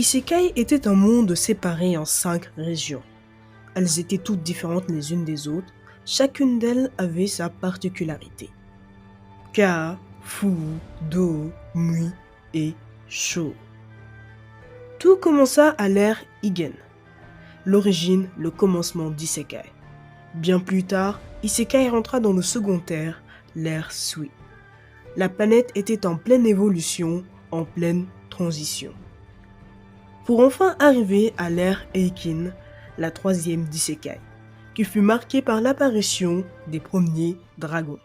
Isekai était un monde séparé en 5 régions. Elles étaient toutes différentes les unes des autres, chacune d'elles avait sa particularité. Ka, Fu, Do, Mui et Sho. Tout commença à l'ère Igen, l'origine, le commencement d'Isekai. Bien plus tard, Isekai rentra dans le second ère, l'ère Sui. La planète était en pleine évolution, en pleine transition. Pour enfin arriver à l'ère Eikin, la troisième d'Isekai, qui fut marquée par l'apparition des premiers dragons.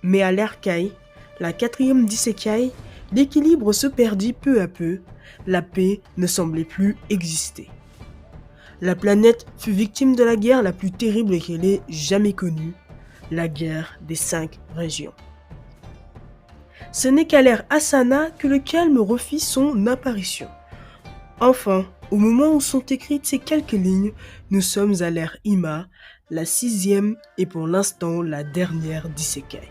Mais à l'ère Kai, la quatrième d'Isekai, l'équilibre se perdit peu à peu, la paix ne semblait plus exister. La planète fut victime de la guerre la plus terrible qu'elle ait jamais connue, la guerre des 5 régions. Ce n'est qu'à l'ère Asana que le calme refit son apparition. Enfin, au moment où sont écrites ces quelques lignes, nous sommes à l'ère Ima, la 6e et pour l'instant la dernière d'Isekai.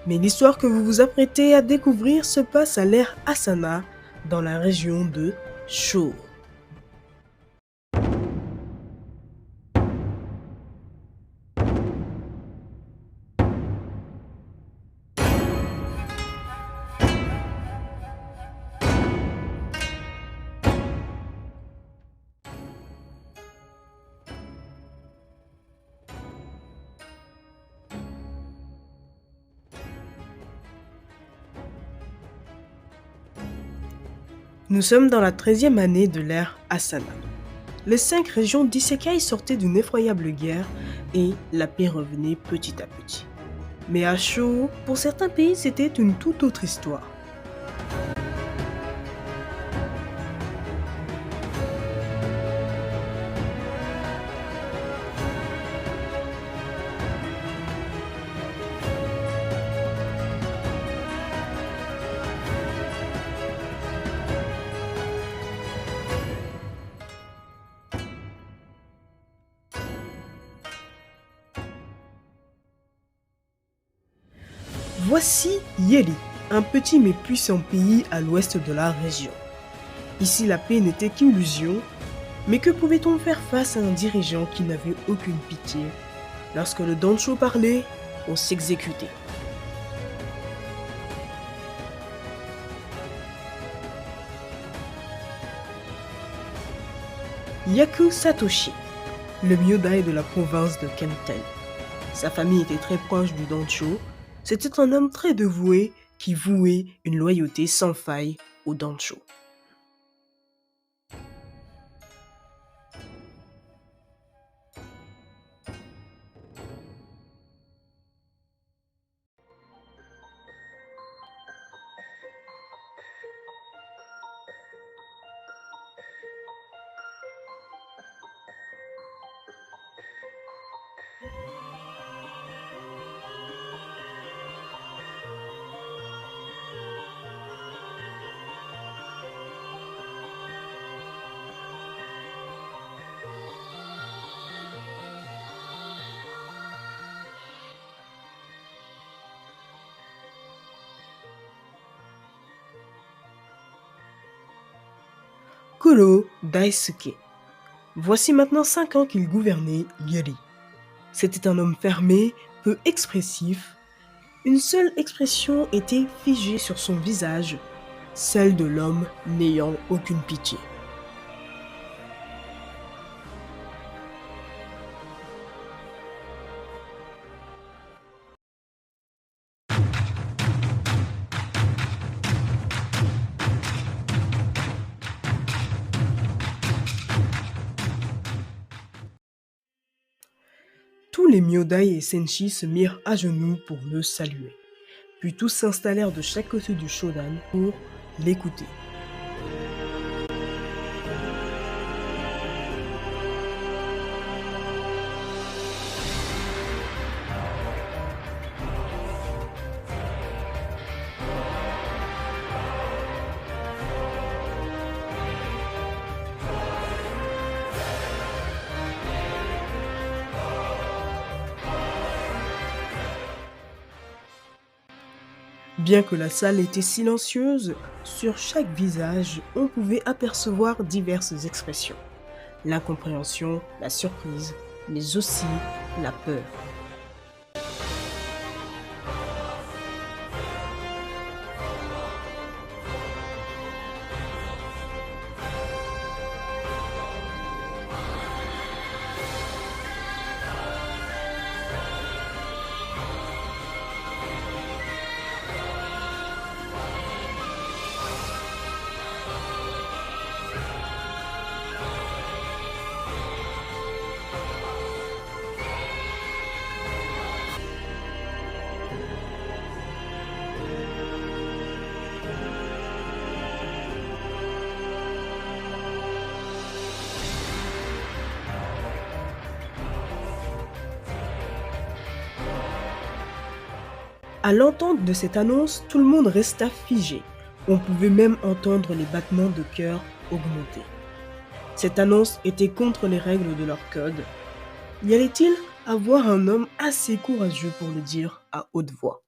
Mais l'histoire que vous vous apprêtez à découvrir se passe à l'ère Asana, dans la région de Sho. Nous sommes dans la 13e année de l'ère Asana. Les 5 régions d'Isekai sortaient d'une effroyable guerre et la paix revenait petit à petit. Mais à Sho, pour certains pays, c'était une toute autre histoire. Voici Yeli, un petit mais puissant pays à l'ouest de la région. Ici, la paix n'était qu'illusion, mais que pouvait-on faire face à un dirigeant qui n'avait aucune pitié? Lorsque le Dancho parlait, on s'exécutait. Yaku Satoshi, le Myodai de la province de Kenten. Sa famille était très proche du Dancho. C'était un homme très dévoué qui vouait une loyauté sans faille au Dancho. Kuro Daisuke. Voici maintenant 5 ans qu'il gouvernait Yuri. C'était un homme fermé, peu expressif. Une seule expression était figée sur son visage, celle de l'homme n'ayant aucune pitié. Tous les Myodai et Senshi se mirent à genoux pour le saluer. Puis tous s'installèrent de chaque côté du Shodan pour l'écouter. Bien que la salle était silencieuse, sur chaque visage, on pouvait apercevoir diverses expressions. L'incompréhension, la surprise, mais aussi la peur. À l'entente de cette annonce, tout le monde resta figé. On pouvait même entendre les battements de cœur augmenter. Cette annonce était contre les règles de leur code. Y allait-il avoir un homme assez courageux pour le dire à haute voix?